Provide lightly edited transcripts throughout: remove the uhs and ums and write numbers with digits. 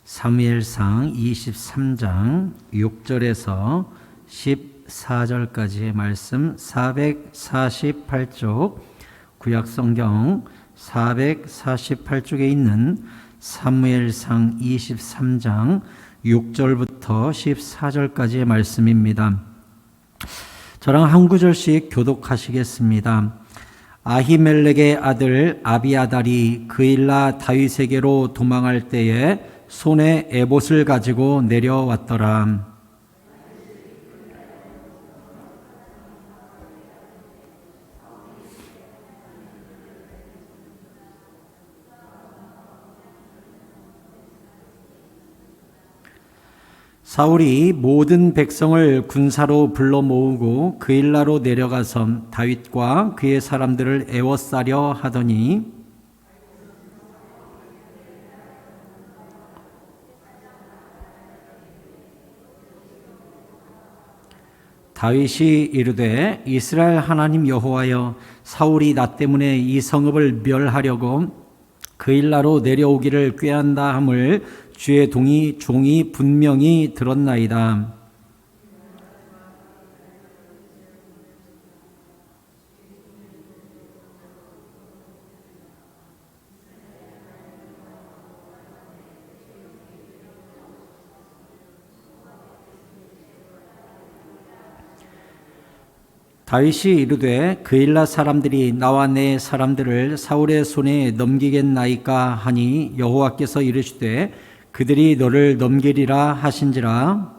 사무엘상 23장 6절에서 14절까지의 말씀 448쪽 구약성경 448쪽에 있는 사무엘상 23장 6절부터 14절까지의 말씀입니다. 저랑 한 구절씩 교독하시겠습니다. 아히멜렉의 아들 아비아달이 그일라 다윗에게로 도망할 때에 손에 에봇을 가지고 내려왔더라. 사울이 모든 백성을 군사로 불러 모으고 그일라로 내려가서 다윗과 그의 사람들을 애워싸려 하더니 다윗이 이르되 이스라엘 하나님 여호와여, 사울이 나 때문에 이 성읍을 멸하려고 그일라로 내려오기를 꾀한다 함을 주의 종이 분명히 들었나이다. 다윗이 이르되 그일라 사람들이 나와 내 사람들을 사울의 손에 넘기겠나이까 하니 여호와께서 이르시되 그들이 너를 넘기리라 하신지라.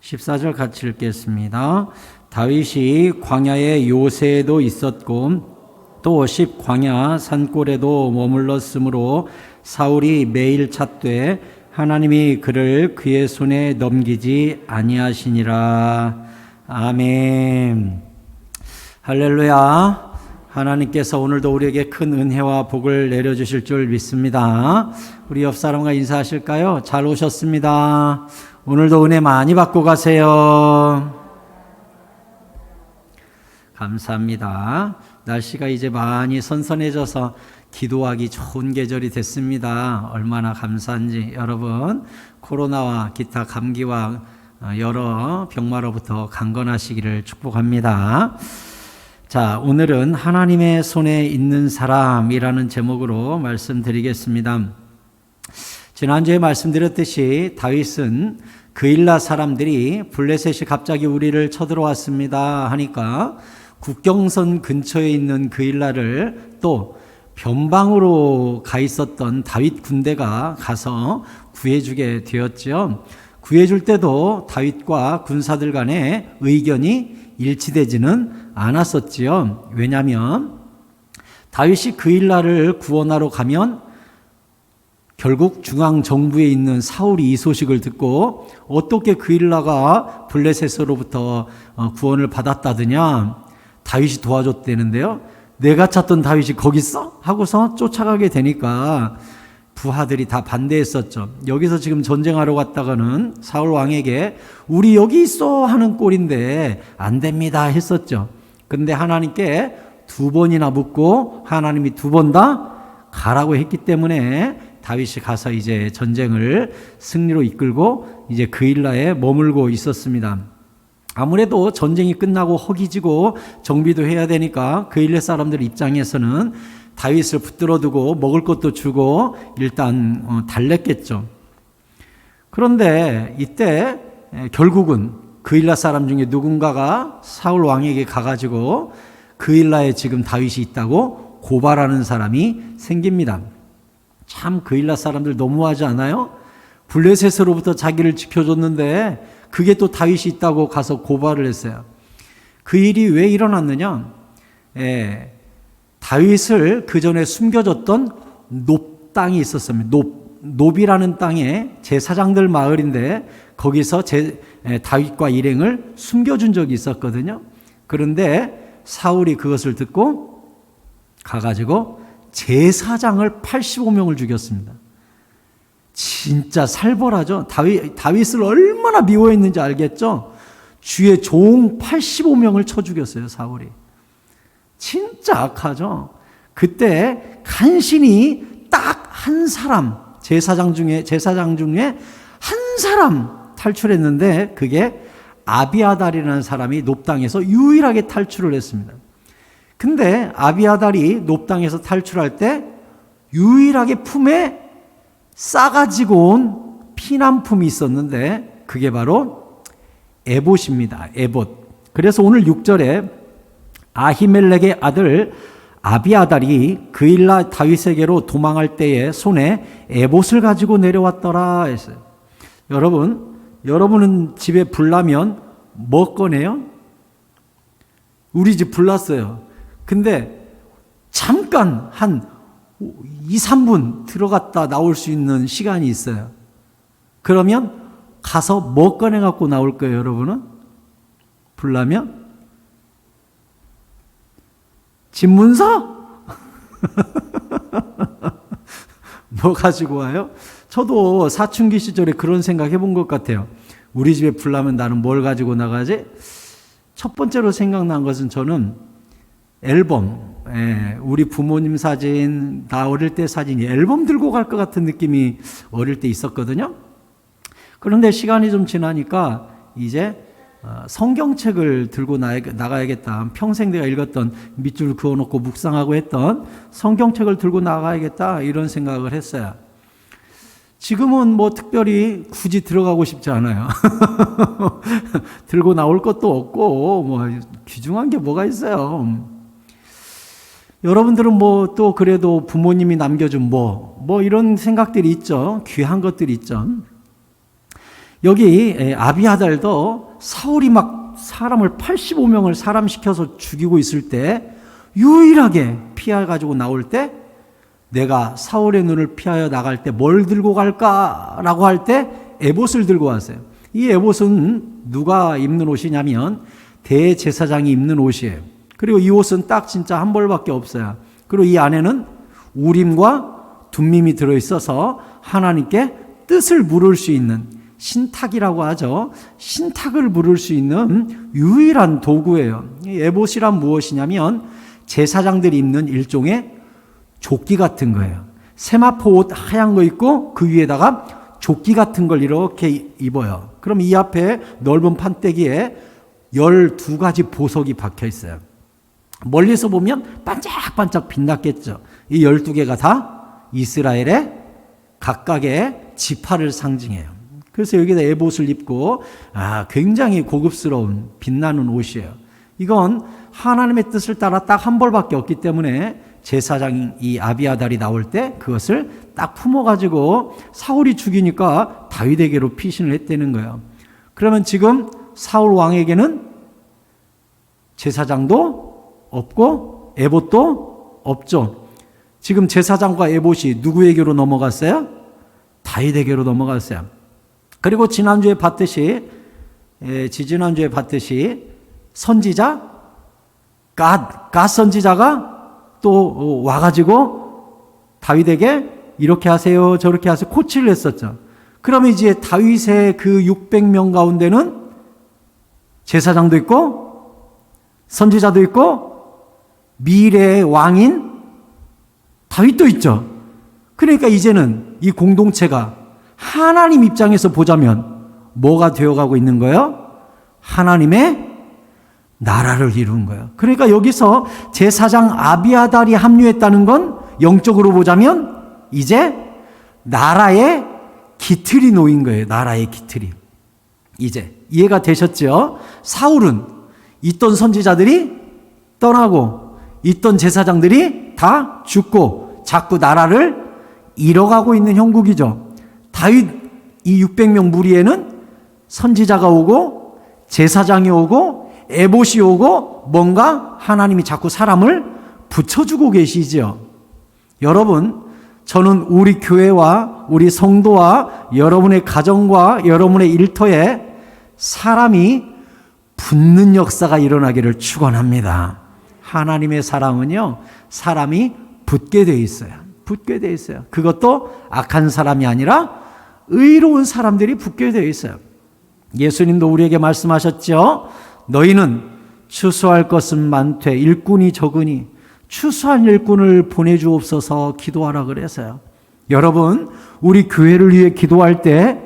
(14절) 같이 읽겠습니다. 다윗이 광야의 요새에도 있었고 또 십광야 산골에도 머물렀으므로 사울이 매일 찾되 하나님이 그를 그의 손에 넘기지 아니하시니라. 아멘. 할렐루야. 하나님께서 오늘도 우리에게 큰 은혜와 복을 내려주실 줄 믿습니다. 우리 옆 사람과 인사하실까요? 잘 오셨습니다. 오늘도 은혜 많이 받고 가세요. 감사합니다. 날씨가 이제 많이 선선해져서 기도하기 좋은 계절이 됐습니다. 얼마나 감사한지. 여러분, 코로나와 기타 감기와 여러 병마로부터 강건하시기를 축복합니다. 자, 오늘은 하나님의 손에 있는 사람이라는 제목으로 말씀드리겠습니다. 지난주에 말씀드렸듯이 다윗은 그일라 사람들이 블레셋이 갑자기 우리를 쳐들어왔습니다 하니까 국경선 근처에 있는 그일라를 또 변방으로 가 있었던 다윗 군대가 가서 구해주게 되었죠. 구해줄 때도 다윗과 군사들 간의 의견이 일치되지는 않았었지요. 왜냐하면 다윗이 그일라를 구원하러 가면 결국 중앙정부에 있는 사울이 이 소식을 듣고 어떻게 그일라가 블레셋으로부터 구원을 받았다더냐, 다윗이 도와줬다는데요. 내가 찾던 다윗이 거기 있어? 하고서 쫓아가게 되니까 부하들이 다 반대했었죠. 여기서 지금 전쟁하러 갔다가는 사울 왕에게 우리 여기 있어 하는 꼴인데 안 됩니다 했었죠. 그런데 하나님께 두 번이나 묻고 하나님이 두 번 다 가라고 했기 때문에 다윗이 가서 이제 전쟁을 승리로 이끌고 이제 그일라에 머물고 있었습니다. 아무래도 전쟁이 끝나고 허기지고 정비도 해야 되니까 그일라 사람들 입장에서는 다윗을 붙들어 두고 먹을 것도 주고 일단 달랬겠죠. 그런데 이때 결국은 그일라 사람 중에 누군가가 사울 왕에게 가가지고 그일라에 지금 다윗이 있다고 고발하는 사람이 생깁니다. 참 그일라 사람들 너무하지 않아요? 블레셋으로부터 자기를 지켜줬는데 그게 또 다윗이 있다고 가서 고발을 했어요. 그 일이 왜 일어났느냐? 다윗을 그 전에 숨겨줬던 놉 땅이 있었습니다. 놉이라는 땅에 제사장들 마을인데 거기서 다윗과 일행을 숨겨준 적이 있었거든요. 그런데 사울이 그것을 듣고 가가지고 제사장을 85명을 죽였습니다. 진짜 살벌하죠. 다윗을 얼마나 미워했는지 알겠죠? 주의 종 85명을 쳐 죽였어요, 사울이. 진짜 악하죠. 그때 간신히 딱 한 사람, 제사장 중에 한 사람 탈출했는데 그게 아비아달이라는 사람이 놉당에서 유일하게 탈출을 했습니다. 근데 아비아달이 놉당에서 탈출할 때 유일하게 품에 싸가지고 온 피난품이 있었는데 그게 바로 에봇입니다. 에봇. 그래서 오늘 6절에 아히멜렉의 아들 아비아달이 그일라 다윗에게로 도망할 때에 손에 에봇을 가지고 내려왔더라 했어요. 여러분은 집에 불 나면 뭐 꺼내요? 우리 집 불 났어요. 근데 잠깐 한 2, 3분 들어갔다 나올 수 있는 시간이 있어요. 그러면 가서 뭐 꺼내 갖고 나올 거예요, 여러분은? 불 나면? 집문서? 뭐 가지고 와요? 저도 사춘기 시절에 그런 생각 해본 것 같아요. 우리 집에 불 나면 나는 뭘 가지고 나가지? 첫 번째로 생각난 것은 저는 앨범, 우리 부모님 사진, 나 어릴 때 사진, 앨범 들고 갈 것 같은 느낌이 어릴 때 있었거든요. 그런데 시간이 좀 지나니까 이제 성경책을 들고 나가야겠다. 평생 내가 읽었던 밑줄 그어놓고 묵상하고 했던 성경책을 들고 나가야겠다. 이런 생각을 했어요. 지금은 뭐 특별히 굳이 들어가고 싶지 않아요. 들고 나올 것도 없고 뭐 귀중한 게 뭐가 있어요. 여러분들은 뭐 또 그래도 부모님이 남겨준 뭐 이런 생각들이 있죠. 귀한 것들이 있죠. 여기 아비아달도 사울이 막 사람을 85명을 사람 시켜서 죽이고 있을 때 유일하게 피해가지고 나올 때 내가 사울의 눈을 피하여 나갈 때 뭘 들고 갈까라고 할 때 에봇을 들고 왔어요. 이 에봇은 누가 입는 옷이냐면 대제사장이 입는 옷이에요. 그리고 이 옷은 딱 진짜 한 벌밖에 없어요. 그리고 이 안에는 우림과 둠밈이 들어있어서 하나님께 뜻을 물을 수 있는 신탁이라고 하죠. 신탁을 물을 수 있는 유일한 도구예요. 이 에봇이란 무엇이냐면 제사장들이 입는 일종의 조끼 같은 거예요. 세마포 옷 하얀 거 입고 그 위에다가 조끼 같은 걸 이렇게 입어요. 그럼 이 앞에 넓은 판때기에 12가지 보석이 박혀 있어요. 멀리서 보면 반짝반짝 빛났겠죠. 이 12개가 다 이스라엘의 각각의 지파를 상징해요. 그래서 여기다 에봇을 입고 굉장히 고급스러운 빛나는 옷이에요. 이건 하나님의 뜻을 따라 딱 한 벌밖에 없기 때문에 제사장 이 아비아달이 나올 때 그것을 딱 품어가지고 사울이 죽이니까 다윗에게로 피신을 했다는 거예요. 그러면 지금 사울 왕에게는 제사장도 없고 에봇도 없죠. 지금 제사장과 에봇이 누구에게로 넘어갔어요? 다윗에게로 넘어갔어요. 그리고 지난주에 봤듯이 선지자 갓 선지자가 또 와가지고 다윗에게 이렇게 하세요 저렇게 하세요 코치를 했었죠. 그러면 이제 다윗의 그 600명 가운데는 제사장도 있고 선지자도 있고 미래의 왕인 다윗도 있죠. 그러니까 이제는 이 공동체가 하나님 입장에서 보자면 뭐가 되어가고 있는 거예요? 하나님의 나라를 이룬 거예요. 그러니까 여기서 제사장 아비아달이 합류했다는 건 영적으로 보자면 이제 나라의 기틀이 놓인 거예요. 나라의 기틀이. 이제 이해가 되셨죠? 사울은 있던 선지자들이 떠나고 있던 제사장들이 다 죽고 자꾸 나라를 잃어가고 있는 형국이죠. 다윗 이 600명 무리에는 선지자가 오고 제사장이 오고 에봇이 오고 뭔가 하나님이 자꾸 사람을 붙여주고 계시죠. 여러분, 저는 우리 교회와 우리 성도와 여러분의 가정과 여러분의 일터에 사람이 붙는 역사가 일어나기를 축원합니다. 하나님의 사랑은요, 사람이 붙게 돼 있어요. 붙게 돼 있어요. 그것도 악한 사람이 아니라 의로운 사람들이 붙게 되어 있어요. 예수님도 우리에게 말씀하셨죠. 너희는 추수할 것은 많되 일꾼이 적으니 추수한 일꾼을 보내주옵소서 기도하라 그래서요. 여러분, 우리 교회를 위해 기도할 때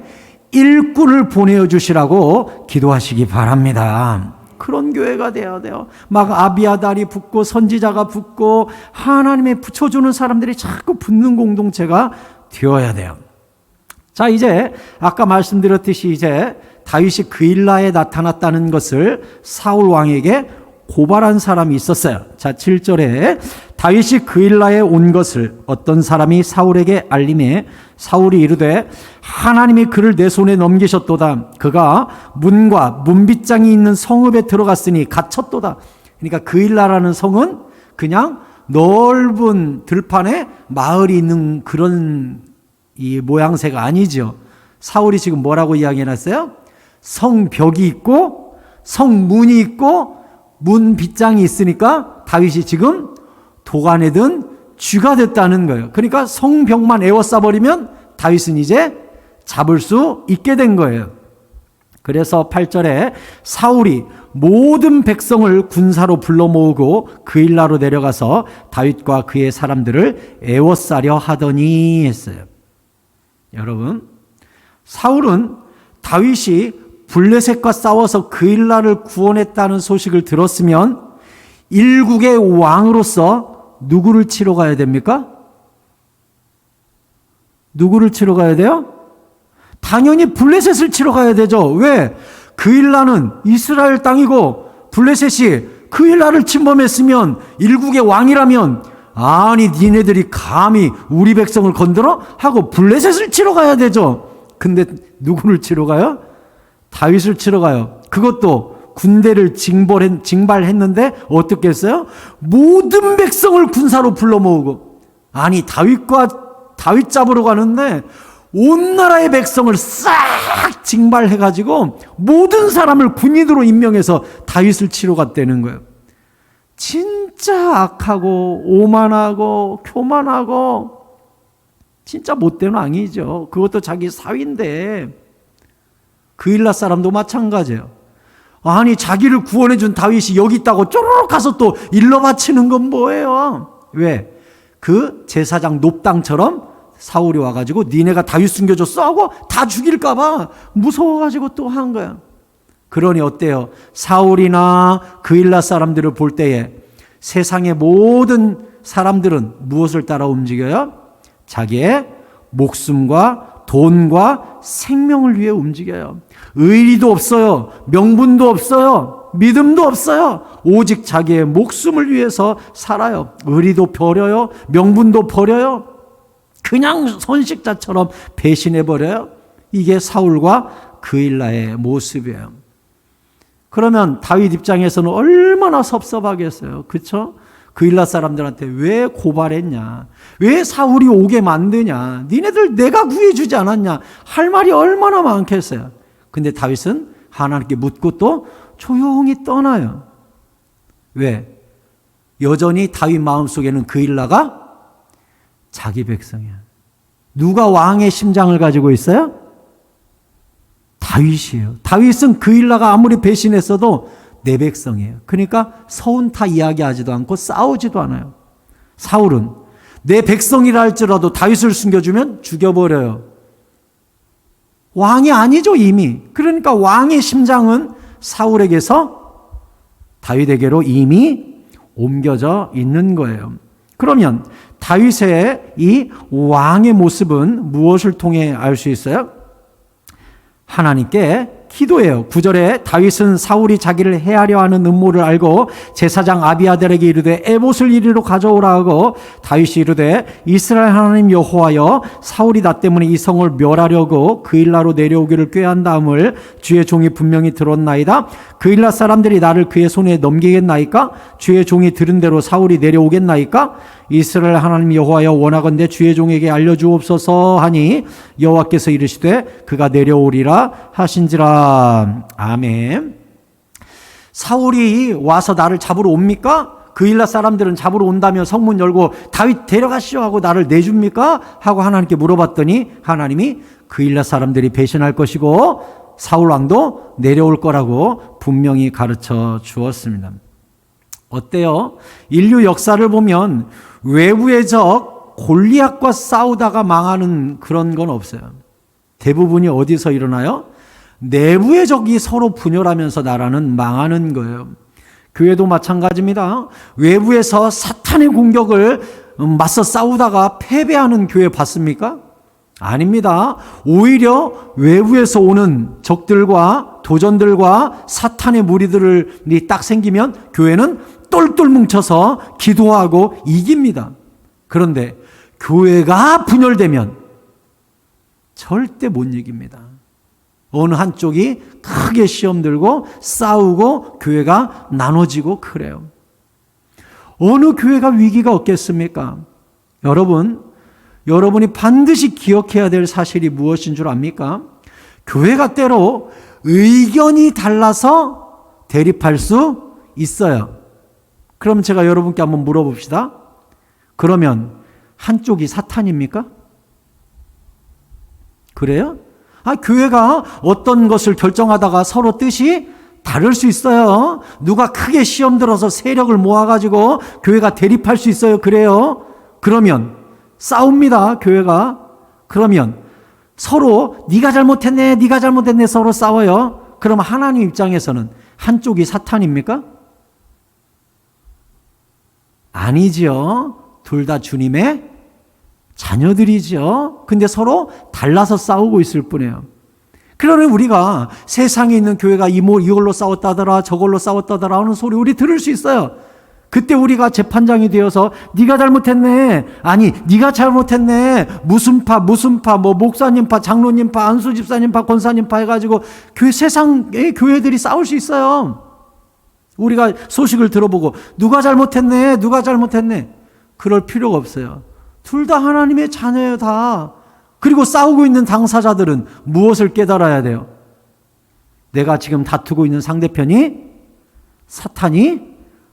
일꾼을 보내주시라고 기도하시기 바랍니다. 그런 교회가 되어야 돼요. 막 아비아달이 붙고 선지자가 붙고 하나님의 붙여주는 사람들이 자꾸 붙는 공동체가 되어야 돼요. 자, 이제 아까 말씀드렸듯이 이제 다윗이 그일라에 나타났다는 것을 사울 왕에게 고발한 사람이 있었어요. 자, 7절에 다윗이 그일라에 온 것을 어떤 사람이 사울에게 알림해 사울이 이르되 하나님이 그를 내 손에 넘기셨도다. 그가 문과 문빗장이 있는 성읍에 들어갔으니 갇혔도다. 그러니까 그일라라는 성은 그냥 넓은 들판에 마을이 있는 그런 이 모양새가 아니죠. 사울이 지금 뭐라고 이야기해놨어요? 성벽이 있고 성문이 있고 문 빗장이 있으니까 다윗이 지금 도간에 든 쥐가 됐다는 거예요. 그러니까 성벽만 에워싸버리면 다윗은 이제 잡을 수 있게 된 거예요. 그래서 8절에 사울이 모든 백성을 군사로 불러 모으고 그일라로 내려가서 다윗과 그의 사람들을 에워싸려 하더니 했어요. 여러분, 사울은 다윗이 블레셋과 싸워서 그일라를 구원했다는 소식을 들었으면 일국의 왕으로서 누구를 치러 가야 됩니까? 누구를 치러 가야 돼요? 당연히 블레셋을 치러 가야 되죠. 왜? 그일라는 이스라엘 땅이고 블레셋이 그일라를 침범했으면 일국의 왕이라면 아니 니네들이 감히 우리 백성을 건드려? 하고 블레셋을 치러 가야 되죠. 근데 누구를 치러 가요? 다윗을 치러 가요. 그것도 군대를 징발했는데 어떻게 했어요? 모든 백성을 군사로 불러 모으고, 아니 다윗 잡으러 가는데 온 나라의 백성을 싹 징발해가지고 모든 사람을 군인으로 임명해서 다윗을 치러 갔다는 거예요. 진짜 악하고 오만하고 교만하고 진짜 못된 왕이죠. 그것도 자기 사위인데. 그일라 사람도 마찬가지예요. 아니 자기를 구원해준 다윗이 여기 있다고 쪼르륵 가서 또 일러 바치는 건 뭐예요? 왜? 그 제사장 높당처럼 사울이 와가지고 니네가 다윗 숨겨줬어 하고 다 죽일까 봐 무서워가지고 또 한 거야. 그러니 어때요? 사울이나 그일라 사람들을 볼 때에 세상의 모든 사람들은 무엇을 따라 움직여요? 자기의 목숨과 돈과 생명을 위해 움직여요. 의리도 없어요. 명분도 없어요. 믿음도 없어요. 오직 자기의 목숨을 위해서 살아요. 의리도 버려요. 명분도 버려요. 그냥 선식자처럼 배신해버려요. 이게 사울과 그일라의 모습이에요. 그러면 다윗 입장에서는 얼마나 섭섭하겠어요. 그렇죠? 그일라 사람들한테 왜 고발했냐? 왜 사울이 오게 만드냐? 니네들 내가 구해주지 않았냐? 할 말이 얼마나 많겠어요. 근데 다윗은 하나님께 묻고 또 조용히 떠나요. 왜? 여전히 다윗 마음속에는 그일라가 자기 백성이야. 누가 왕의 심장을 가지고 있어요? 다윗이에요. 다윗은 그일라가 아무리 배신했어도 내 백성이에요. 그러니까 서운타 이야기하지도 않고 싸우지도 않아요. 사울은 내 백성이라 할지라도 다윗을 숨겨주면 죽여버려요. 왕이 아니죠 이미. 그러니까 왕의 심장은 사울에게서 다윗에게로 이미 옮겨져 있는 거예요. 그러면 다윗의 이 왕의 모습은 무엇을 통해 알 수 있어요? 하나님께 기도해요. 9절에 다윗은 사울이 자기를 해하려 하는 음모를 알고 제사장 아비아달에게 이르되 에봇을 이리로 가져오라 하고 다윗이 이르되 이스라엘 하나님 여호와여 사울이 나 때문에 이 성을 멸하려고 그일라로 내려오기를 꾀한다함을 주의 종이 분명히 들었나이다. 그일라 사람들이 나를 그의 손에 넘기겠나이까? 주의 종이 들은 대로 사울이 내려오겠나이까? 이스라엘 하나님 여호와여 원하건대 주의 종에게 알려주옵소서 하니 여호와께서 이르시되 그가 내려오리라 하신지라. 아멘. 사울이 와서 나를 잡으러 옵니까? 그일라 사람들은 잡으러 온다며 성문 열고 다윗 데려가시오 하고 나를 내줍니까? 하고 하나님께 물어봤더니 하나님이 그일라 사람들이 배신할 것이고 사울 왕도 내려올 거라고 분명히 가르쳐 주었습니다. 어때요? 인류 역사를 보면 외부의 적 골리앗과 싸우다가 망하는 그런 건 없어요. 대부분이 어디서 일어나요? 내부의 적이 서로 분열하면서 나라는 망하는 거예요. 교회도 마찬가지입니다. 외부에서 사탄의 공격을 맞서 싸우다가 패배하는 교회 봤습니까? 아닙니다. 오히려 외부에서 오는 적들과 도전들과 사탄의 무리들이 딱 생기면 교회는 똘똘 뭉쳐서 기도하고 이깁니다. 그런데 교회가 분열되면 절대 못 이깁니다. 어느 한쪽이 크게 시험 들고 싸우고 교회가 나눠지고 그래요. 어느 교회가 위기가 없겠습니까? 여러분이 반드시 기억해야 될 사실이 무엇인 줄 압니까? 교회가 때로 의견이 달라서 대립할 수 있어요. 그럼 제가 여러분께 한번 물어봅시다. 그러면 한쪽이 사탄입니까? 그래요? 교회가 어떤 것을 결정하다가 서로 뜻이 다를 수 있어요. 누가 크게 시험 들어서 세력을 모아가지고 교회가 대립할 수 있어요. 그래요? 그러면 싸웁니다. 교회가. 그러면 서로 네가 잘못했네, 네가 잘못했네 서로 싸워요. 그럼 하나님 입장에서는 한쪽이 사탄입니까? 아니지요. 둘 다 주님의 자녀들이죠. 근데 서로 달라서 싸우고 있을 뿐이에요. 그러니 우리가 세상에 있는 교회가 이걸로 싸웠다더라 저걸로 싸웠다더라 하는 소리 우리 들을 수 있어요. 그때 우리가 재판장이 되어서 네가 잘못했네, 아니 네가 잘못했네, 무슨 파 뭐 목사님 파, 장로님 파, 안수 집사님 파, 권사님 파 해가지고 세상의 교회들이 싸울 수 있어요. 우리가 소식을 들어보고 누가 잘못했네, 누가 잘못했네 그럴 필요가 없어요. 둘 다 하나님의 자녀예요, 다. 그리고 싸우고 있는 당사자들은 무엇을 깨달아야 돼요? 내가 지금 다투고 있는 상대편이 사탄이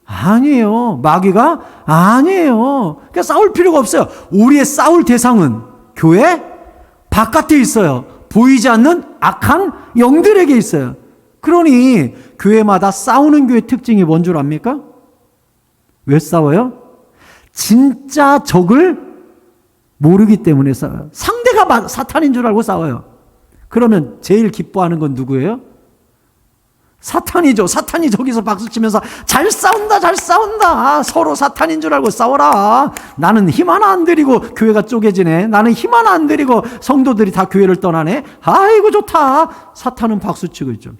아니에요. 마귀가 아니에요. 그러니까 싸울 필요가 없어요. 우리의 싸울 대상은 교회 바깥에 있어요. 보이지 않는 악한 영들에게 있어요. 그러니 교회마다 싸우는 교회 특징이 뭔 줄 압니까? 왜 싸워요? 진짜 적을 모르기 때문에 싸워요. 상대가 사탄인 줄 알고 싸워요. 그러면 제일 기뻐하는 건 누구예요? 사탄이죠. 사탄이 저기서 박수치면서 잘 싸운다, 잘 싸운다. 서로 사탄인 줄 알고 싸워라. 나는 힘 하나 안 들이고 교회가 쪼개지네. 나는 힘 하나 안 들이고 성도들이 다 교회를 떠나네. 아이고 좋다. 사탄은 박수치고 있죠.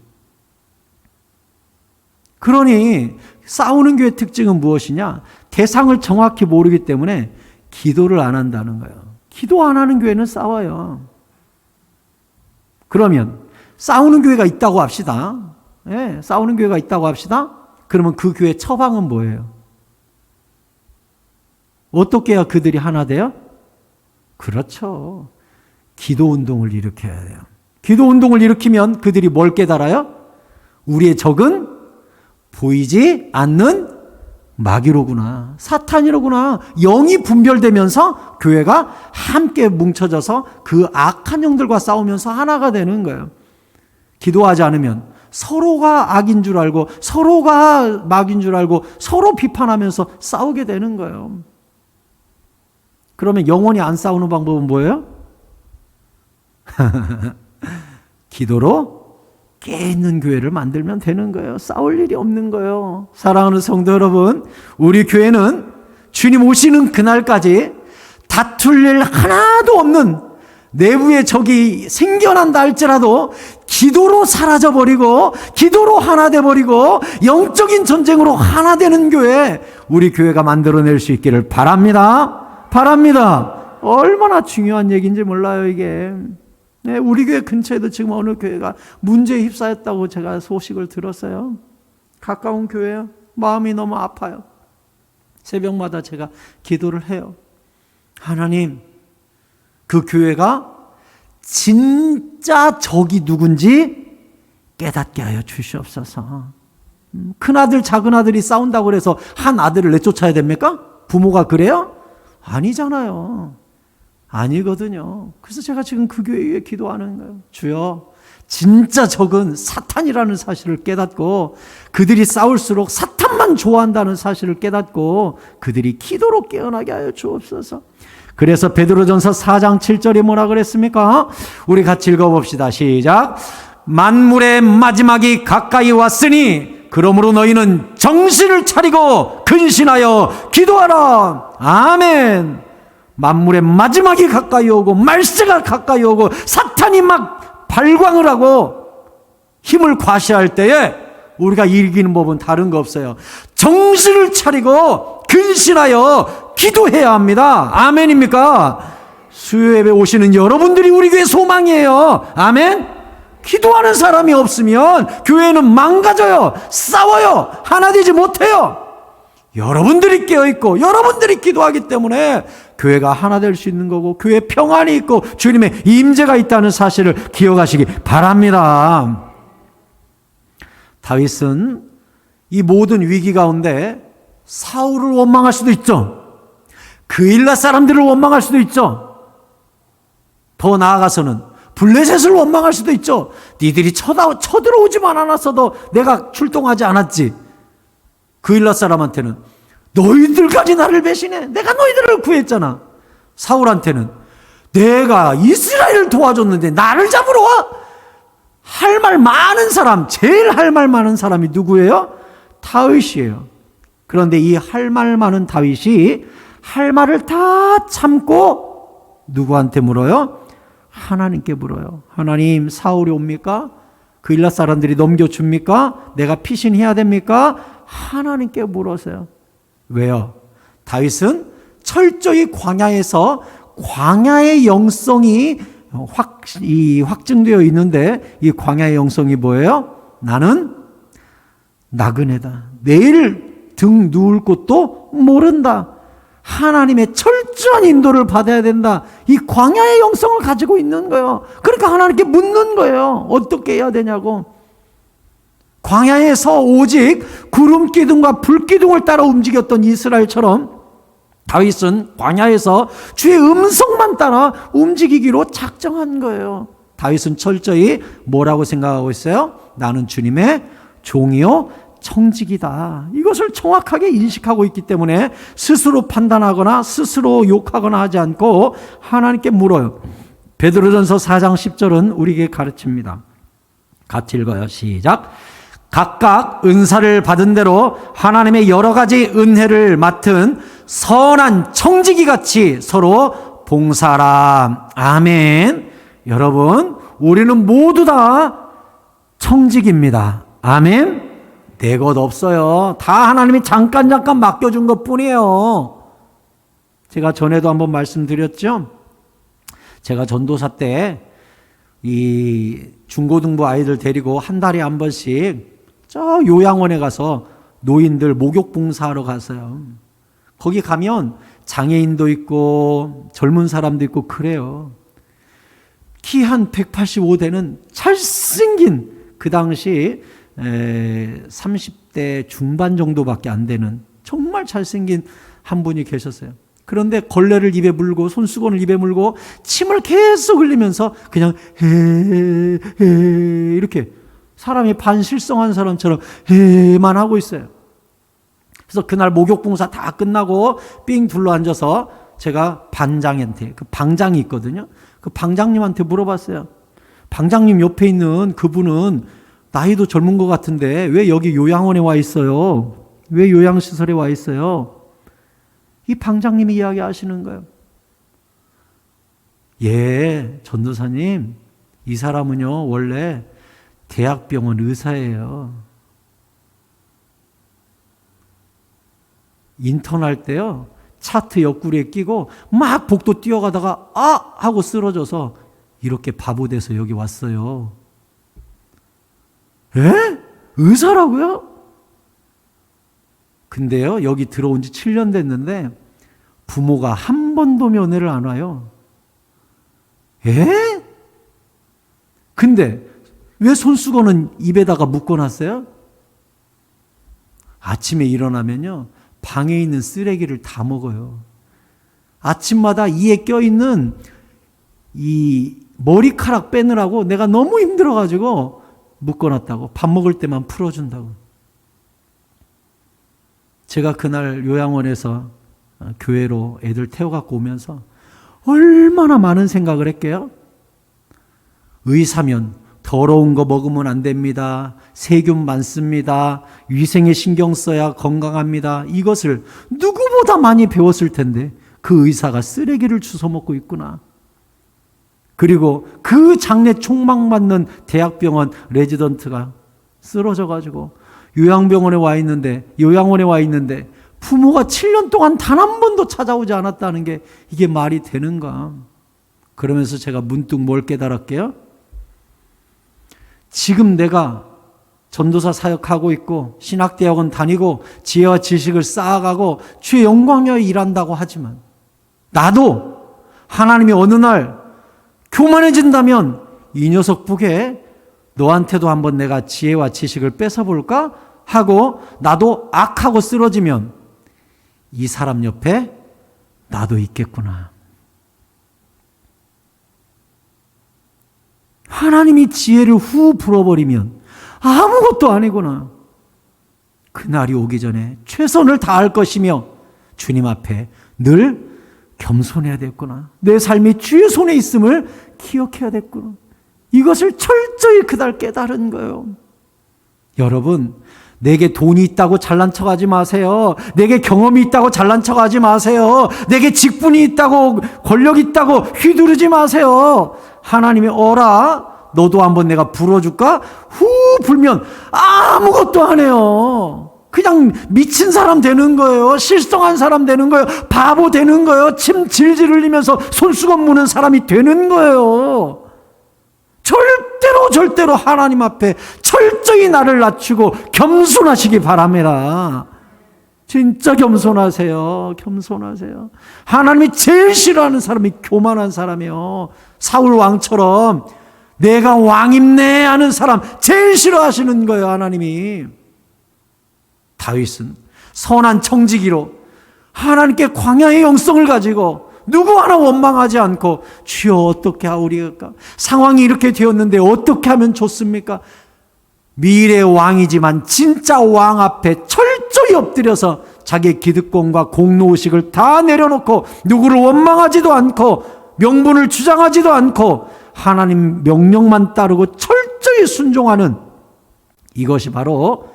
그러니 싸우는 교회 특징은 무엇이냐? 대상을 정확히 모르기 때문에 기도를 안 한다는 거예요. 기도 안 하는 교회는 싸워요. 그러면 싸우는 교회가 있다고 합시다. 예, 싸우는 교회가 있다고 합시다. 그러면 그 교회 처방은 뭐예요? 어떻게 해야 그들이 하나 돼요? 그렇죠. 기도 운동을 일으켜야 돼요. 기도 운동을 일으키면 그들이 뭘 깨달아요? 우리의 적은 보이지 않는 마귀로구나, 사탄이로구나. 영이 분별되면서 교회가 함께 뭉쳐져서 그 악한 영들과 싸우면서 하나가 되는 거예요. 기도하지 않으면 서로가 악인 줄 알고 서로가 마귀인 줄 알고 서로 비판하면서 싸우게 되는 거예요. 그러면 영원히 안 싸우는 방법은 뭐예요? 기도로 깨있는 교회를 만들면 되는 거예요. 싸울 일이 없는 거예요. 사랑하는 성도 여러분, 우리 교회는 주님 오시는 그날까지 다툴 일 하나도 없는 내부의 적이 생겨난다 할지라도 기도로 사라져버리고 기도로 하나 돼버리고 영적인 전쟁으로 하나 되는 교회, 우리 교회가 만들어낼 수 있기를 바랍니다. 바랍니다. 얼마나 중요한 얘기인지 몰라요, 이게. 네, 우리 교회 근처에도 지금 어느 교회가 문제에 휩싸였다고 제가 소식을 들었어요. 가까운 교회요. 마음이 너무 아파요. 새벽마다 제가 기도를 해요. 하나님, 그 교회가 진짜 적이 누군지 깨닫게 하여 주시옵소서. 큰아들 작은아들이 싸운다고 해서 한 아들을 내쫓아야 됩니까? 부모가 그래요? 아니잖아요. 아니거든요. 그래서 제가 지금 그 교회에 기도하는 거예요. 주여, 진짜 적은 사탄이라는 사실을 깨닫고 그들이 싸울수록 사탄만 좋아한다는 사실을 깨닫고 그들이 기도로 깨어나게 하여 주옵소서. 그래서 베드로전서 4장 7절에 뭐라 그랬습니까? 우리 같이 읽어봅시다. 시작. 만물의 마지막이 가까이 왔으니 그러므로 너희는 정신을 차리고 근신하여 기도하라. 아멘. 만물의 마지막이 가까이 오고 말세가 가까이 오고 사탄이 막 발광을 하고 힘을 과시할 때에 우리가 이기는 법은 다른 거 없어요. 정신을 차리고 근신하여 기도해야 합니다. 아멘입니까? 수요예배 오시는 여러분들이 우리 교회 소망이에요. 아멘. 기도하는 사람이 없으면 교회는 망가져요. 싸워요. 하나 되지 못해요. 여러분들이 깨어있고 여러분들이 기도하기 때문에 교회가 하나 될 수 있는 거고 교회에 평안이 있고 주님의 임재가 있다는 사실을 기억하시기 바랍니다. 다윗은 이 모든 위기 가운데 사울을 원망할 수도 있죠. 그일라 사람들을 원망할 수도 있죠. 더 나아가서는 블레셋을 원망할 수도 있죠. 니들이 쳐들어오지만 않았어도 내가 출동하지 않았지. 그일라 사람한테는 너희들까지 나를 배신해. 내가 너희들을 구했잖아. 사울한테는 내가 이스라엘을 도와줬는데 나를 잡으러 와. 할 말 많은 사람, 제일 할 말 많은 사람이 누구예요? 다윗이에요. 그런데 이 할 말 많은 다윗이 할 말을 다 참고 누구한테 물어요? 하나님께 물어요. 하나님, 사울이 옵니까? 그일라 사람들이 넘겨줍니까? 내가 피신해야 됩니까? 하나님께 물으세요. 왜요? 다윗은 철저히 광야에서 광야의 영성이 확증되어 있는데 이 광야의 영성이 뭐예요? 나는 나그네다. 내일 등 누울 곳도 모른다. 하나님의 철저한 인도를 받아야 된다. 이 광야의 영성을 가지고 있는 거예요. 그러니까 하나님께 묻는 거예요. 어떻게 해야 되냐고. 광야에서 오직 구름 기둥과 불 기둥을 따라 움직였던 이스라엘처럼 다윗은 광야에서 주의 음성만 따라 움직이기로 작정한 거예요. 다윗은 철저히 뭐라고 생각하고 있어요? 나는 주님의 종이요 청직이다. 이것을 정확하게 인식하고 있기 때문에 스스로 판단하거나 스스로 욕하거나 하지 않고 하나님께 물어요. 베드로전서 4장 10절은 우리에게 가르칩니다. 같이 읽어요. 시작. 각각 은사를 받은 대로 하나님의 여러 가지 은혜를 맡은 선한 청지기 같이 서로 봉사하라. 아멘. 여러분, 우리는 모두 다 청직입니다. 아멘. 내 것 없어요. 다 하나님이 잠깐 맡겨준 것 뿐이에요. 제가 전에도 한번 말씀드렸죠. 제가 전도사 때 이 중고등부 아이들 데리고 한 달에 한 번씩 저 요양원에 가서 노인들 목욕 봉사하러 갔어요. 거기 가면 장애인도 있고 젊은 사람도 있고 그래요. 키 한 185되는 잘생긴, 그 당시 30대 중반 정도밖에 안 되는 정말 잘생긴 한 분이 계셨어요. 그런데 걸레를 입에 물고 손수건을 입에 물고 침을 계속 흘리면서 그냥 이렇게 사람이 반실성한 사람처럼 만 하고 있어요. 그래서 그날 목욕봉사 다 끝나고 삥 둘러앉아서 제가 반장한테, 그 방장이 있거든요. 그 방장님한테 물어봤어요. 방장님 옆에 있는 그분은 나이도 젊은 것 같은데 왜 여기 요양원에 와 있어요? 왜 요양시설에 와 있어요? 이 방장님이 이야기하시는 거예요. 예, 전도사님, 이 사람은요 원래 대학병원 의사예요. 인턴할 때요 차트 옆구리에 끼고 막 복도 뛰어가다가 아! 하고 쓰러져서 이렇게 바보 돼서 여기 왔어요. 에? 의사라고요? 근데요 여기 들어온 지 7년 됐는데 부모가 한 번도 면회를 안 와요. 에? 근데 왜 손수건은 입에다가 묶어놨어요? 아침에 일어나면요, 방에 있는 쓰레기를 다 먹어요. 아침마다 이에 껴있는 이 머리카락 빼느라고 내가 너무 힘들어가지고 묶어놨다고. 밥 먹을 때만 풀어준다고. 제가 그날 요양원에서 교회로 애들 태워갖고 오면서 얼마나 많은 생각을 했게요. 의사면 더러운 거 먹으면 안 됩니다. 세균 많습니다. 위생에 신경 써야 건강합니다. 이것을 누구보다 많이 배웠을 텐데 그 의사가 쓰레기를 주워 먹고 있구나. 그리고 그 장례 총망맞는 대학병원 레지던트가 쓰러져가지고 요양원에 와 있는데 부모가 7년 동안 단 한 번도 찾아오지 않았다는 게 이게 말이 되는가. 그러면서 제가 문득 뭘 깨달았게요? 지금 내가 전도사 사역하고 있고 신학대학원 다니고 지혜와 지식을 쌓아가고 주의 영광 위하여 일한다고 하지만 나도 하나님이 어느 날 교만해진다면 이 녀석 보게 너한테도 한번 내가 지혜와 지식을 뺏어볼까 하고 나도 악하고 쓰러지면 이 사람 옆에 나도 있겠구나. 하나님이 지혜를 후 불어버리면 아무것도 아니구나. 그날이 오기 전에 최선을 다할 것이며 주님 앞에 늘 겸손해야 됐구나. 내 삶이 주의 손에 있음을 기억해야 됐구나. 이것을 철저히 그날 깨달은 거예요. 여러분, 내게 돈이 있다고 잘난 척하지 마세요. 내게 경험이 있다고 잘난 척하지 마세요. 내게 직분이 있다고 권력이 있다고 휘두르지 마세요. 하나님이 어라, 너도 한번 내가 불어줄까? 후 불면 아무것도 안 해요. 그냥 미친 사람 되는 거예요. 실성한 사람 되는 거예요. 바보 되는 거예요. 침 질질 흘리면서 손수건 무는 사람이 되는 거예요. 절대로 하나님 앞에 철저히 나를 낮추고 겸손하시기 바랍니다. 진짜 겸손하세요. 겸손하세요. 하나님이 제일 싫어하는 사람이 교만한 사람이에요. 사울 왕처럼 내가 왕입네 하는 사람 제일 싫어하시는 거예요. 하나님이. 다윗은 선한 청지기로 하나님께 광야의 영성을 가지고 누구 하나 원망하지 않고 주여 어떻게 하오리까? 상황이 이렇게 되었는데 어떻게 하면 좋습니까? 미래의 왕이지만 진짜 왕 앞에 철저히 엎드려서 자기의 기득권과 공로의식을 다 내려놓고 누구를 원망하지도 않고 명분을 주장하지도 않고 하나님 명령만 따르고 철저히 순종하는 이것이 바로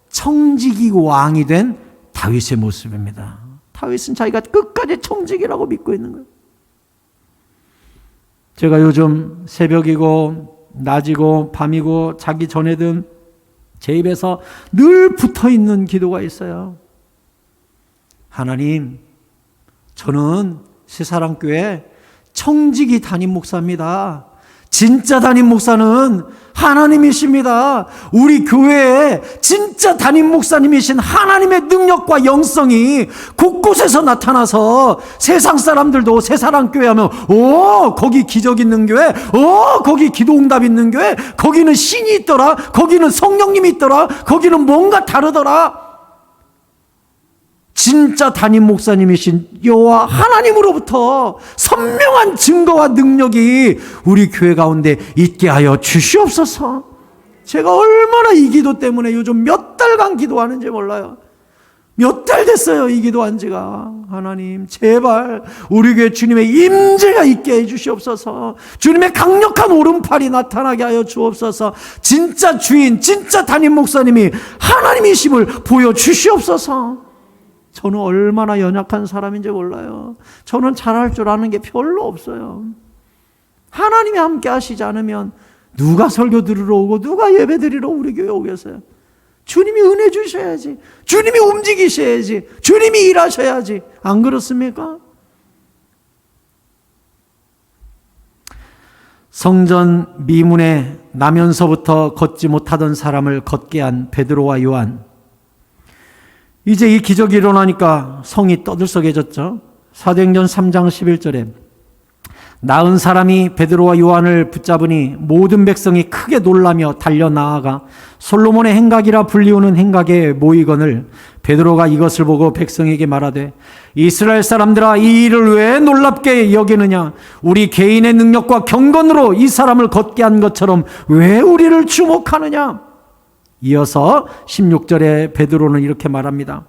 청지기 왕이 된 다윗의 모습입니다. 다윗은 자기가 끝까지 청지기라고 믿고 있는 거예요. 제가 요즘 새벽이고 낮이고 밤이고 자기 전에든 제 입에서 늘 붙어있는 기도가 있어요. 하나님, 저는 새사랑교회 청지기 담임 목사입니다. 진짜 담임 목사는 하나님이십니다. 우리 교회에 진짜 담임 목사님이신 하나님의 능력과 영성이 곳곳에서 나타나서 세상 사람들도 새사랑교회 하면 거기 기적 있는 교회, 거기 기도응답 있는 교회, 거기는 신이 있더라, 거기는 성령님이 있더라, 거기는 뭔가 다르더라. 진짜 담임 목사님이신 여호와 하나님으로부터 선명한 증거와 능력이 우리 교회 가운데 있게 하여 주시옵소서. 제가 얼마나 이 기도 때문에 요즘 몇 달간 기도하는지 몰라요. 몇 달 됐어요, 이 기도한 지가. 하나님, 제발 우리 교회 주님의 임재가 있게 해 주시옵소서. 주님의 강력한 오른팔이 나타나게 하여 주옵소서. 진짜 주인, 진짜 담임 목사님이 하나님이심을 보여주시옵소서. 저는 얼마나 연약한 사람인지 몰라요. 저는 잘할 줄 아는 게 별로 없어요. 하나님이 함께 하시지 않으면 누가 설교 들으러 오고 누가 예배 드리러 우리 교회 오겠어요? 주님이 은혜 주셔야지. 주님이 움직이셔야지. 주님이 일하셔야지. 안 그렇습니까? 성전 미문에 나면서부터 걷지 못하던 사람을 걷게 한 베드로와 요한. 이제 이 기적이 일어나니까 성이 떠들썩해졌죠. 사도행전 3장 11절에 나은 사람이 베드로와 요한을 붙잡으니 모든 백성이 크게 놀라며 달려나아가 솔로몬의 행각이라 불리우는 행각에 모이거늘 베드로가 이것을 보고 백성에게 말하되 이스라엘 사람들아 이 일을 왜 놀랍게 여기느냐 우리 개인의 능력과 경건으로 이 사람을 걷게 한 것처럼 왜 우리를 주목하느냐. 이어서 16절에 베드로는 이렇게 말합니다.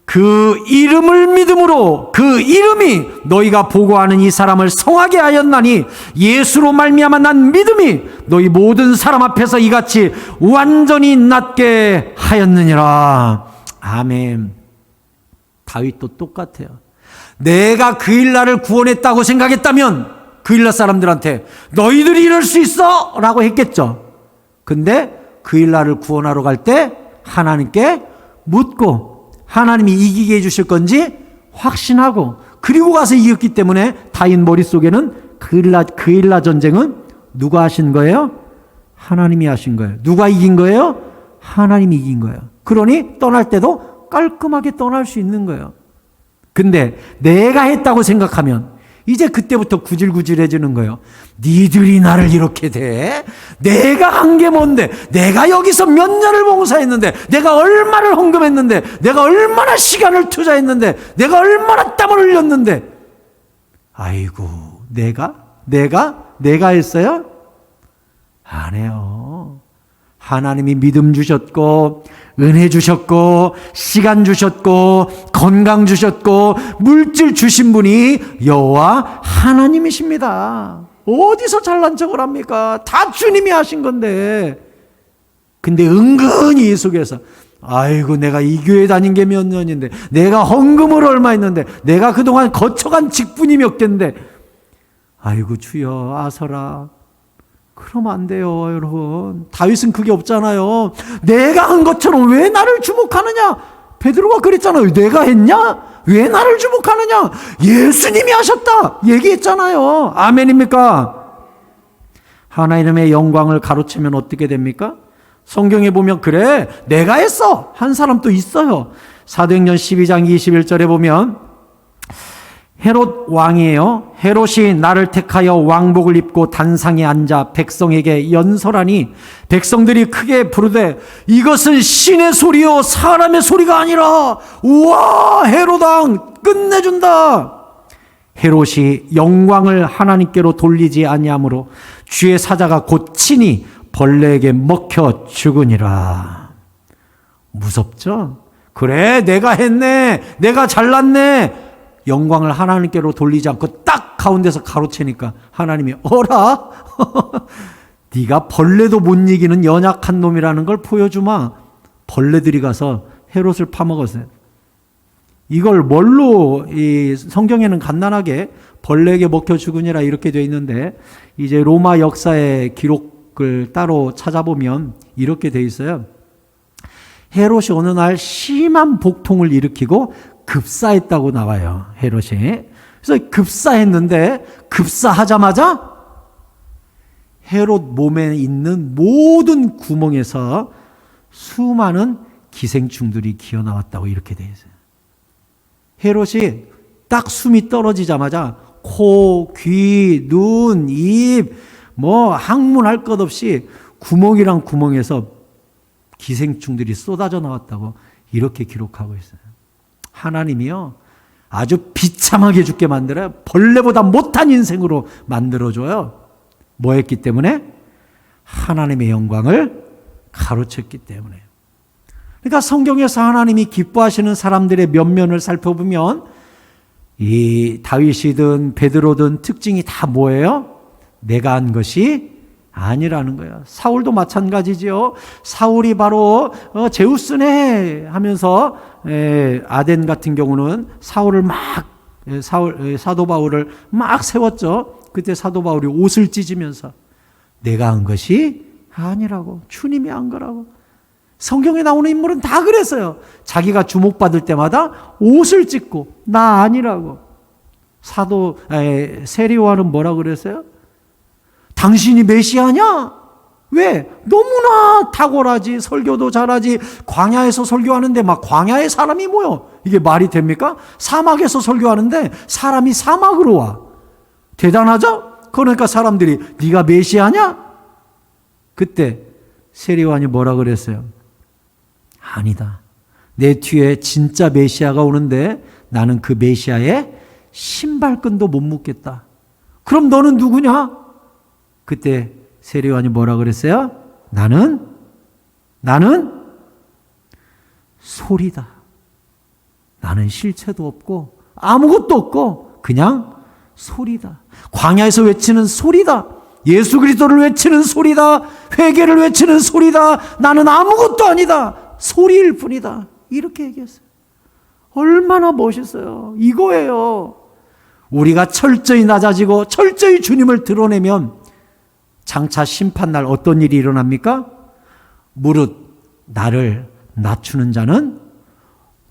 그 이름을 믿음으로 그 이름이 너희가 보고하는 이 사람을 성하게 하였나니 예수로 말미암아 난 믿음이 너희 모든 사람 앞에서 이같이 완전히 낫게 하였느니라. 아멘. 다윗도 똑같아요. 내가 그일라를 구원했다고 생각했다면 그일라 사람들한테 너희들이 이럴 수 있어 라고 했겠죠. 근데 그일라를 구원하러 갈 때 하나님께 묻고 하나님이 이기게 해주실 건지 확신하고 그리고 가서 이겼기 때문에 다윗 머릿속에는 그일라 전쟁은 누가 하신 거예요? 하나님이 하신 거예요. 누가 이긴 거예요? 하나님이 이긴 거예요. 그러니 떠날 때도 깔끔하게 떠날 수 있는 거예요. 근데 내가 했다고 생각하면 이제 그때부터 구질구질해지는 거예요. 니들이 나를 이렇게 대? 내가 한 게 뭔데? 내가 여기서 몇 년을 봉사했는데, 내가 얼마를 헌금했는데, 내가 얼마나 시간을 투자했는데, 내가 얼마나 땀을 흘렸는데, 아이고, 내가 했어요? 안 해요. 하나님이 믿음 주셨고 은혜 주셨고 시간 주셨고 건강 주셨고 물질 주신 분이 여호와 하나님이십니다. 어디서 잘난 척을 합니까? 다 주님이 하신 건데. 근데 은근히 이 속에서 아이고 내가 이 교회 다닌 게 몇 년인데 내가 헌금을 얼마 했는데 내가 그동안 거쳐간 직분이 몇 개인데 아이고 주여 아서라. 그러면 안 돼요, 여러분. 다윗은 그게 없잖아요. 내가 한 것처럼 왜 나를 주목하느냐? 베드로가 그랬잖아요. 내가 했냐? 왜 나를 주목하느냐? 예수님이 하셨다. 얘기했잖아요. 아멘입니까? 하나님의 영광을 가로채면 어떻게 됩니까? 성경에 보면 그래, 내가 했어. 한 사람 또 있어요. 사도행전 12장 21절에 보면 헤롯 왕이에요. 헤롯이 나를 택하여 왕복을 입고 단상에 앉아 백성에게 연설하니 백성들이 크게 부르되 이것은 신의 소리요 사람의 소리가 아니라 우와 헤롯 왕 끝내준다. 헤롯이 영광을 하나님께로 돌리지 아니하므로 주의 사자가 곧 친히 벌레에게 먹혀 죽으니라. 무섭죠? 그래 내가 했네 내가 잘났네. 영광을 하나님께로 돌리지 않고 딱 가운데서 가로채니까 하나님이 어라? 네가 벌레도 못 이기는 연약한 놈이라는 걸 보여주마. 벌레들이 가서 헤롯을 파먹었어요. 이걸 뭘로 이 성경에는 간단하게 벌레에게 먹혀 죽으니라 이렇게 되어 있는데 이제 로마 역사의 기록을 따로 찾아보면 이렇게 되어 있어요. 헤롯이 어느 날 심한 복통을 일으키고 급사했다고 나와요. 헤롯이. 그래서 급사했는데 급사하자마자 헤롯 몸에 있는 모든 구멍에서 수많은 기생충들이 기어나왔다고 이렇게 되어 있어요. 헤롯이 딱 숨이 떨어지자마자 코, 귀, 눈, 입, 항문할 것 없이 구멍이랑 구멍에서 기생충들이 쏟아져 나왔다고 이렇게 기록하고 있어요. 하나님이요 아주 비참하게 죽게 만들어요. 벌레보다 못한 인생으로 만들어줘요. 뭐 했기 때문에? 하나님의 영광을 가로챘기 때문에. 그러니까 성경에서 하나님이 기뻐하시는 사람들의 면면을 살펴보면 이 다윗이든 베드로든 특징이 다 뭐예요? 내가 한 것이 아니라는 거예요. 사울도 마찬가지지요. 사울이 바로 제우스네 하면서 아덴 같은 경우는 사울을 사도 바울을 막 세웠죠. 그때 사도 바울이 옷을 찢으면서 내가 한 것이 아니라고 주님이 한 거라고. 성경에 나오는 인물은 다 그랬어요. 자기가 주목받을 때마다 옷을 찢고 나 아니라고. 세리요한은 뭐라 그랬어요? 당신이 메시아냐? 왜? 너무나 탁월하지. 설교도 잘하지. 광야에서 설교하는데 막 광야에 사람이 모여. 이게 말이 됩니까? 사막에서 설교하는데 사람이 사막으로 와. 대단하죠? 그러니까 사람들이 네가 메시아냐? 그때 세례요한이 뭐라 그랬어요? 아니다. 내 뒤에 진짜 메시아가 오는데 나는 그 메시아의 신발끈도 못 묶겠다. 그럼 너는 누구냐? 그때 세례요한이 뭐라 그랬어요? 나는 소리다. 나는 실체도 없고 아무것도 없고 그냥 소리다. 광야에서 외치는 소리다. 예수 그리스도를 외치는 소리다. 회개를 외치는 소리다. 나는 아무것도 아니다. 소리일 뿐이다. 이렇게 얘기했어요. 얼마나 멋있어요. 이거예요. 우리가 철저히 낮아지고 철저히 주님을 드러내면 장차 심판날 어떤 일이 일어납니까? 무릇 나를 낮추는 자는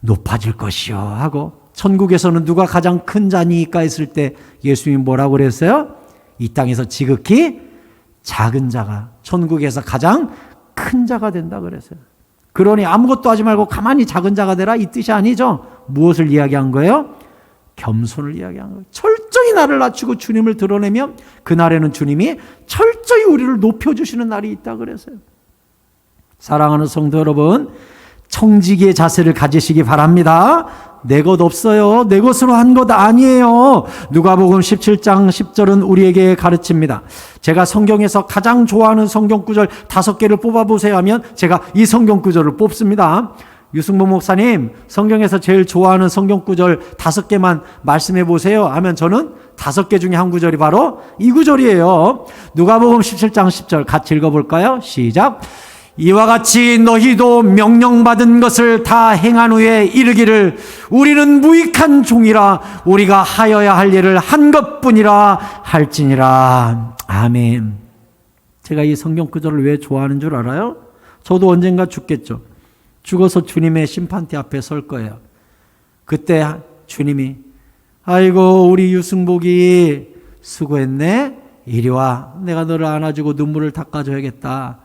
높아질 것이요 하고, 천국에서는 누가 가장 큰 자니까 했을 때 예수님이 뭐라고 그랬어요? 이 땅에서 지극히 작은 자가 천국에서 가장 큰 자가 된다 그랬어요. 그러니 아무것도 하지 말고 가만히 작은 자가 되라 이 뜻이 아니죠. 무엇을 이야기한 거예요? 겸손을 이야기한 거예요. 철저히 나를 낮추고 주님을 드러내면 그날에는 주님이 철저히 우리를 높여주시는 날이 있다 그랬어요. 사랑하는 성도 여러분, 청지기의 자세를 가지시기 바랍니다. 내 것 없어요. 내 것으로 한 것 아니에요. 누가복음 17장 10절은 우리에게 가르칩니다. 제가 성경에서 가장 좋아하는 성경 구절 5개를 뽑아보세요 하면 제가 이 성경 구절을 뽑습니다. 유승복 목사님, 성경에서 제일 좋아하는 성경 구절 5개만 말씀해 보세요 하면 저는 5개 중에 한 구절이 바로 이 구절이에요. 누가복음 17장 10절 같이 읽어볼까요? 시작. 이와 같이 너희도 명령받은 것을 다 행한 후에 이르기를 우리는 무익한 종이라 우리가 하여야 할 일을 한 것뿐이라 할지니라. 아멘. 제가 이 성경 구절을 왜 좋아하는 줄 알아요? 저도 언젠가 죽겠죠. 죽어서 주님의 심판대 앞에 설 거예요. 그때 주님이 아이고 우리 유승복이 수고했네. 이리 와. 내가 너를 안아주고 눈물을 닦아줘야겠다.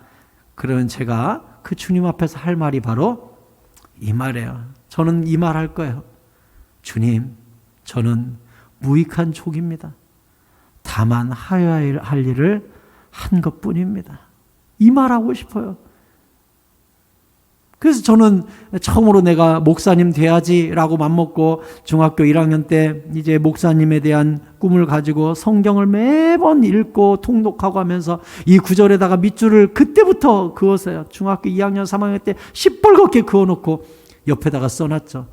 그러면 제가 그 주님 앞에서 할 말이 바로 이 말이에요. 저는 이 말 할 거예요. 주님, 저는 무익한 족입니다. 다만 하여야 할 일을 한 것뿐입니다. 이 말 하고 싶어요. 그래서 저는 처음으로 내가 목사님 돼야지라고 맘먹고 중학교 1학년 때 이제 목사님에 대한 꿈을 가지고 성경을 매번 읽고 통독하고 하면서 이 구절에다가 밑줄을 그때부터 그었어요. 중학교 2학년 3학년 때 시뻘겋게 그어놓고 옆에다가 써놨죠.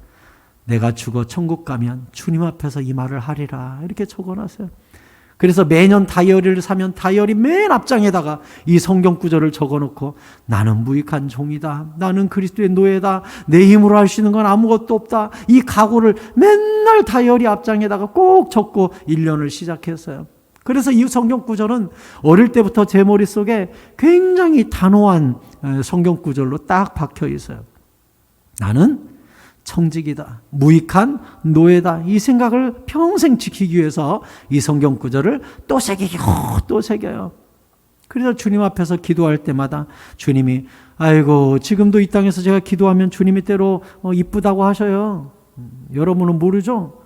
내가 죽어 천국 가면 주님 앞에서 이 말을 하리라 이렇게 적어놨어요. 그래서 매년 다이어리를 사면 다이어리 맨 앞장에다가 이 성경 구절을 적어놓고 나는 무익한 종이다. 나는 그리스도의 노예다. 내 힘으로 할 수 있는 건 아무것도 없다. 이 각오를 맨날 다이어리 앞장에다가 꼭 적고 1년을 시작했어요. 그래서 이 성경 구절은 어릴 때부터 제 머릿속에 굉장히 단호한 성경 구절로 딱 박혀 있어요. 나는 청직이다. 무익한 노예다. 이 생각을 평생 지키기 위해서 이 성경 구절을 또 새기고 또 새겨요. 그래서 주님 앞에서 기도할 때마다 주님이 아이고 지금도 이 땅에서 제가 기도하면 주님이 때로 이쁘다고 하셔요. 여러분은 모르죠?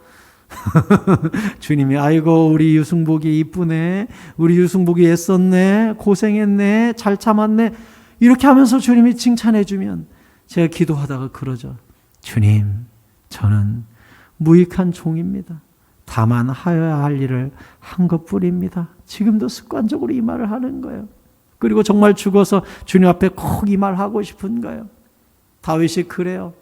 주님이 아이고 우리 유승복이 이쁘네. 우리 유승복이 애썼네. 고생했네. 잘 참았네. 이렇게 하면서 주님이 칭찬해 주면 제가 기도하다가 그러죠. 주님, 저는 무익한 종입니다. 다만 하여야 할 일을 한 것뿐입니다. 지금도 습관적으로 이 말을 하는 거예요. 그리고 정말 죽어서 주님 앞에 꼭 이 말 하고 싶은 거예요. 다윗이 그래요.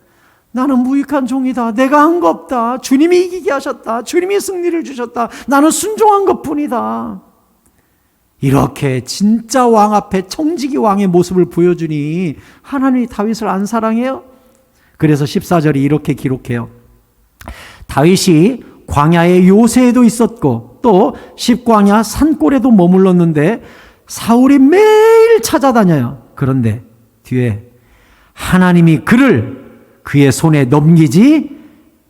나는 무익한 종이다. 내가 한 거 없다. 주님이 이기게 하셨다. 주님이 승리를 주셨다. 나는 순종한 것뿐이다. 이렇게 진짜 왕 앞에 청지기 왕의 모습을 보여주니 하나님이 다윗을 안 사랑해요? 그래서 14절이 이렇게 기록해요. 다윗이 광야의 요새에도 있었고 또 십광야 산골에도 머물렀는데 사울이 매일 찾아다녀요. 그런데 뒤에 하나님이 그를 그의 손에 넘기지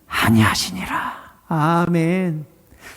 아니하시니라. 아멘.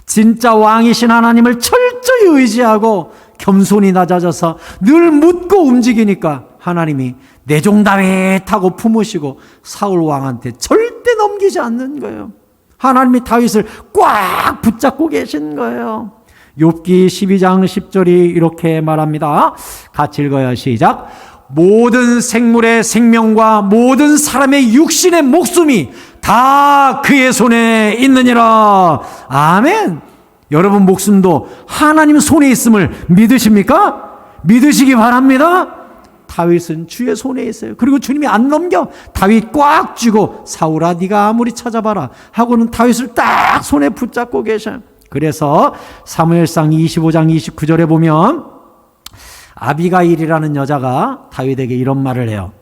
진짜 왕이신 하나님을 철저히 의지하고 겸손히 낮아져서 늘 묻고 움직이니까 하나님이 내 종 다윗 하고 품으시고 사울 왕한테 절대 넘기지 않는 거예요. 하나님이 다윗을 꽉 붙잡고 계신 거예요. 욥기 12장 10절이 이렇게 말합니다. 같이 읽어요. 시작. 모든 생물의 생명과 모든 사람의 육신의 목숨이 다 그의 손에 있느니라. 아멘. 여러분 목숨도 하나님 손에 있음을 믿으십니까? 믿으시기 바랍니다. 다윗은 주의 손에 있어요. 그리고 주님이 안 넘겨. 다윗 꽉 쥐고 사울아 네가 아무리 찾아봐라 하고는 다윗을 딱 손에 붙잡고 계셔요. 그래서 사무엘상 25장 29절에 보면 아비가일이라는 여자가 다윗에게 이런 말을 해요.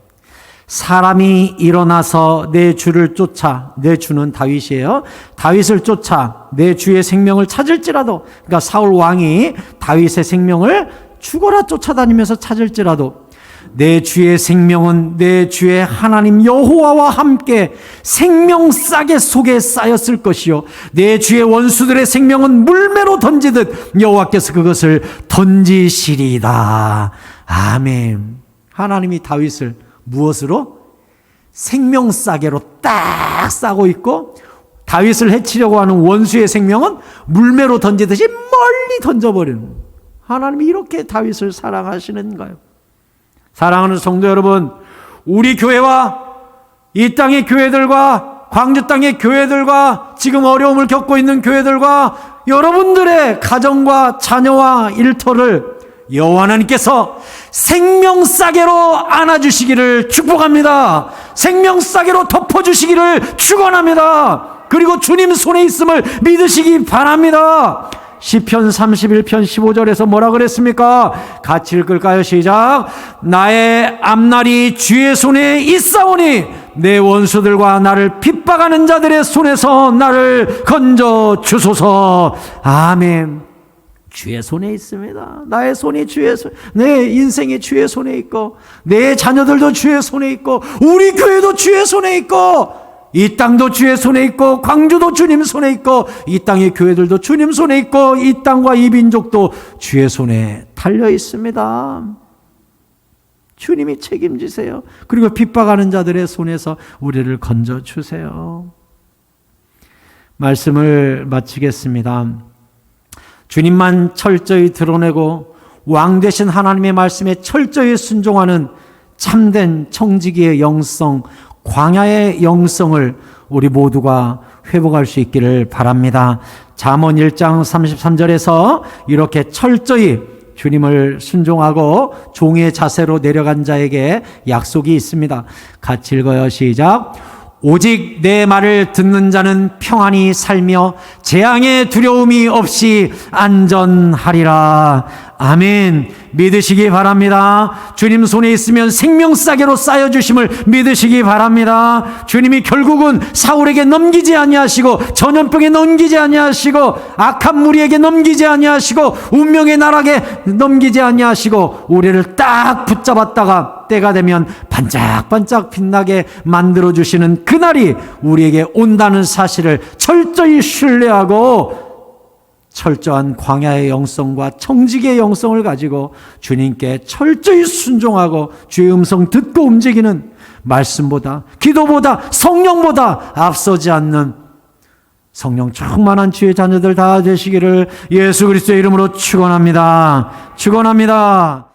사람이 일어나서 내 주를 쫓아, 내 주는 다윗이에요. 다윗을 쫓아 내 주의 생명을 찾을지라도, 그러니까 사울 왕이 다윗의 생명을 죽어라 쫓아다니면서 찾을지라도 내 주의 생명은 내 주의 하나님 여호와와 함께 생명싸개 속에 쌓였을 것이요 내 주의 원수들의 생명은 물매로 던지듯 여호와께서 그것을 던지시리이다. 아멘. 하나님이 다윗을 무엇으로? 생명싸개로 딱 싸고 있고 다윗을 해치려고 하는 원수의 생명은 물매로 던지듯이 멀리 던져버리는, 하나님이 이렇게 다윗을 사랑하시는 거예요. 사랑하는 성도 여러분, 우리 교회와 이 땅의 교회들과 광주 땅의 교회들과 지금 어려움을 겪고 있는 교회들과 여러분들의 가정과 자녀와 일터를 여호와 하나님께서 생명싸개로 안아주시기를 축복합니다. 생명싸개로 덮어주시기를 축원합니다. 그리고 주님 손에 있음을 믿으시기 바랍니다. 시편 31편 15절에서 뭐라 그랬습니까? 같이 읽을까요? 시작. 나의 앞날이 주의 손에 있사오니 내 원수들과 나를 핍박하는 자들의 손에서 나를 건져 주소서. 아멘. 주의 손에 있습니다. 나의 손이 주의 손, 내 인생이 주의 손에 있고 내 자녀들도 주의 손에 있고 우리 교회도 주의 손에 있고 이 땅도 주의 손에 있고 광주도 주님 손에 있고 이 땅의 교회들도 주님 손에 있고 이 땅과 이 민족도 주의 손에 달려 있습니다. 주님이 책임지세요. 그리고 핍박하는 자들의 손에서 우리를 건져주세요. 말씀을 마치겠습니다. 주님만 철저히 드러내고 왕 되신 하나님의 말씀에 철저히 순종하는 참된 청지기의 영성, 광야의 영성을 우리 모두가 회복할 수 있기를 바랍니다. 잠언 1장 33절에서 이렇게 철저히 주님을 순종하고 종의 자세로 내려간 자에게 약속이 있습니다. 같이 읽어요. 시작. 오직 내 말을 듣는 자는 평안히 살며 재앙의 두려움이 없이 안전하리라. 아멘. 믿으시기 바랍니다. 주님 손에 있으면 생명싸개로 쌓여주심을 믿으시기 바랍니다. 주님이 결국은 사울에게 넘기지 아니하시고 전염병에 넘기지 아니하시고 악한 무리에게 넘기지 아니하시고 운명의 나락에 넘기지 아니하시고 우리를 딱 붙잡았다가 때가 되면 반짝반짝 빛나게 만들어주시는 그날이 우리에게 온다는 사실을 철저히 신뢰하고 철저한 광야의 영성과 청지기의 영성을 가지고 주님께 철저히 순종하고 주의 음성 듣고 움직이는 말씀보다 기도보다 성령보다 앞서지 않는 성령 충만한 주의 자녀들 다 되시기를 예수 그리스도의 이름으로 축원합니다. 축원합니다.